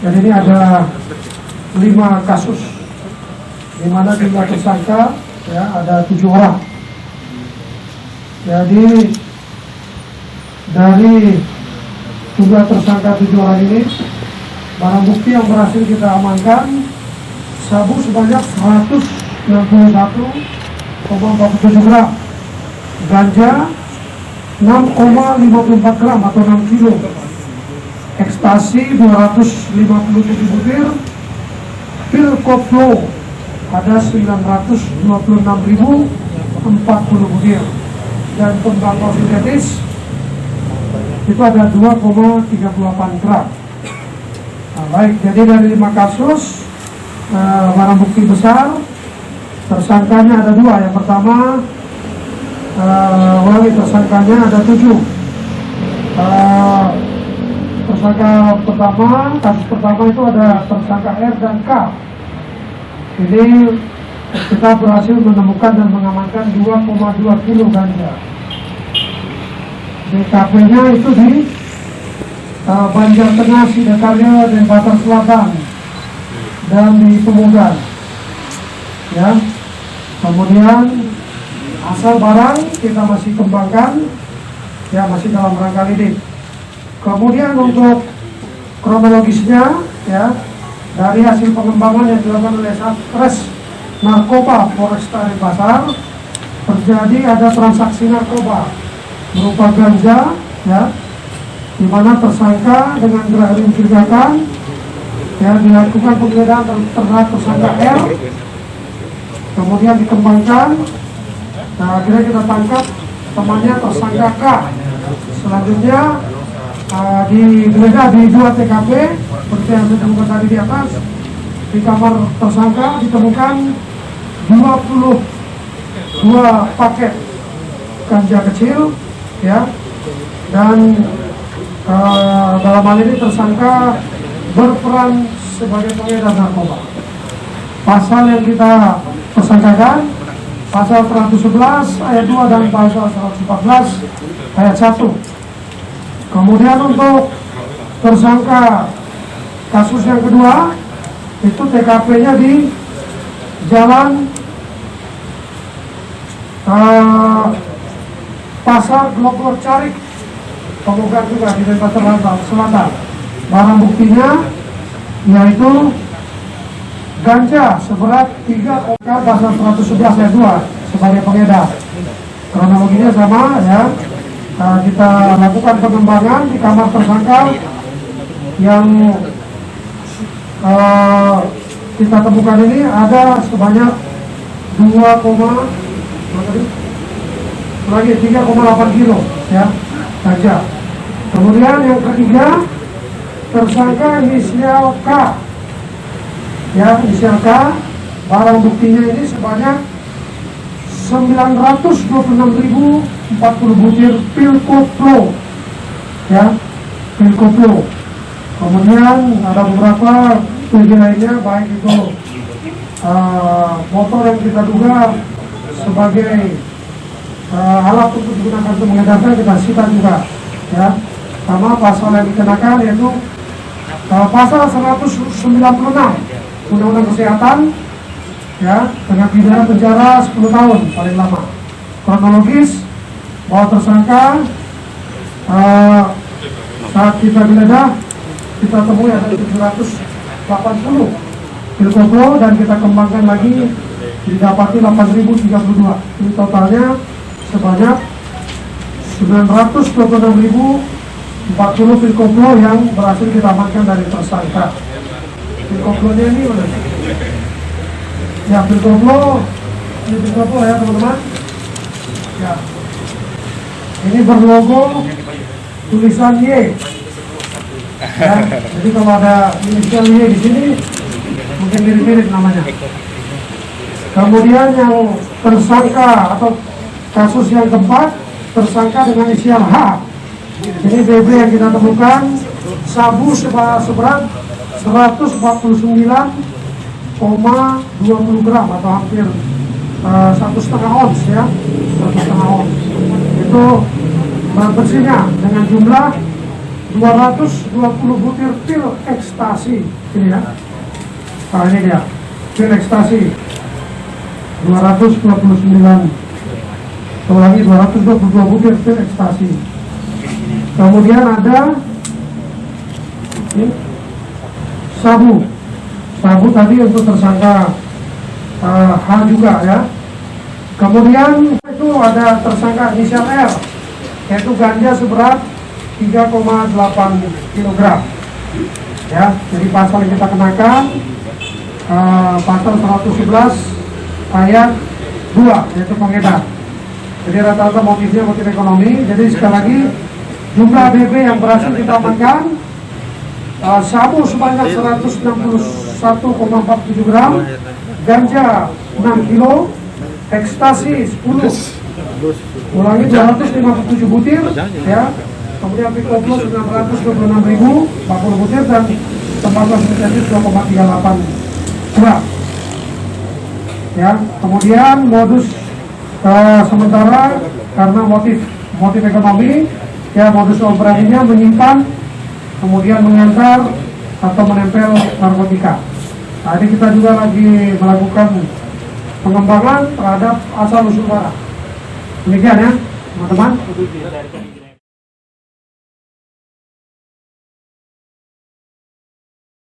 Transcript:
Jadi ini ada 5 kasus di mana jumlah tersangka ya ada 7 orang. Jadi dari jumlah tersangka 7 orang ini, barang bukti yang berhasil kita amankan sabu sebanyak 161,47 gram, ganja 6,54 gram atau 6 kilo, ekstasi 257 butir, pil koplo ada 926.040 butir, dan tembakau sintetis itu ada 2,38 gram. Nah, baik, jadi dari 5 kasus barang bukti besar, tersangkanya ada 2. Yang pertama tersangkanya ada 7. Tersangka pertama, kasus pertama itu ada tersangka R dan K. Ini kita berhasil menemukan dan mengamankan 2,2 kilo ganja. DKP-nya itu di Banjar Tengah, Sidakarya, dan Batar Selatan, dan di Pemuda. Ya, kemudian asal barang kita masih kembangkan, ya masih dalam rangka lidik. Kemudian untuk kronologisnya, ya dari hasil pengembangan yang dilakukan oleh Satres Narkoba Polresta Denpasar, terjadi ada transaksi narkoba berupa ganja, ya, di mana tersangka dengan gerak mencurigakan ya dilakukan penggeledahan terhadap tersangka R, kemudian dikembangkan. Nah, akhirnya kita tangkap temannya tersangka K. Selanjutnya digeledah di 2 TKP seperti yang saya temukan tadi di atas. Di kamar tersangka ditemukan 22 paket ganja kecil, ya, dan dalam hal ini tersangka berperan sebagai pengedar narkoba. Pasal yang kita tersangkakan pasal 111 ayat 2 dan pasal 114 ayat 1. Kemudian untuk tersangka kasus yang kedua itu TKP-nya di Jalan Pasar Glogor Carik, Pemugar juga di Denpasar Selatan. Barang buktinya yaitu ganja seberat 3 pasal 111 ayat 2 sebagai pengedar. Kronologinya sama, ya. Kita lakukan pengembangan di kamar tersangka yang kita temukan ini ada sebanyak 3,8 kilo, ya, ganja. Kemudian yang ketiga tersangka inisial K, ya, inisial K, barang buktinya ini sebanyak 926.040 butir pil koplo, ya, pil koplo. Kemudian ada beberapa pil lainnya, baik itu motor yang kita duga sebagai alat untuk digunakan untuk mengedarkan, kita sita juga, ya. Sama pasal yang dikenakan yaitu pasal 196 Undang-Undang Kesehatan, ya, dengan pidana penjara 10 tahun paling lama. Kronologis bahwa tersangka saat kita geledah kita temui ada 780 pil koplo dan kita kembangkan lagi didapati 8.032. Ini totalnya sebanyak 926.040 pil koplo yang berhasil kita amankan dari tersangka. Pil koplonya ini mana? Ya, pil koplo, ini pil koplo, ya teman-teman. Ya, ini berlogo tulisan Y. Ya, jadi kalau ada inisial Y di sini mungkin mirip-mirip namanya. Kemudian yang tersangka atau kasus yang keempat, tersangka dengan inisial H. Ini BB yang kita temukan sabu seberat 149,20 gram atau hampir 1,5 ons, ya, 1,5 ons. Itu bahan bersihnya dengan jumlah 220 butir pil ekstasi. Ini ya. Nah, ini dia. Pil ekstasi. 229. Ulangi, 222 butir pil ekstasi. Kemudian ada ini, sabu. Sabu tadi untuk tersangka H juga ya. Kemudian itu ada tersangka inisial R, yaitu ganja seberat 3,8 kg. Ya, jadi pasal yang kita kenakan pasal 111 ayat 2, yaitu pengedar. Jadi rata-rata motifnya motif ekonomi. Jadi sekali lagi, jumlah BB yang berhasil kita amankan, sabu sebanyak 161,47 gram, ganja 6 kilo, ekstasi 10, ulangi 257 butir, ya. Kemudian pil koplo 926.040 butir dan tembakau sintetis 2,38 gram. Ya, kemudian modus sementara karena motif ekonomi, ya modus operasinya menyimpan, kemudian mengantar atau menempel narkotika. Nah, ini kita juga lagi melakukan pengembangan terhadap asal usul barang. Demikian ya, teman-teman.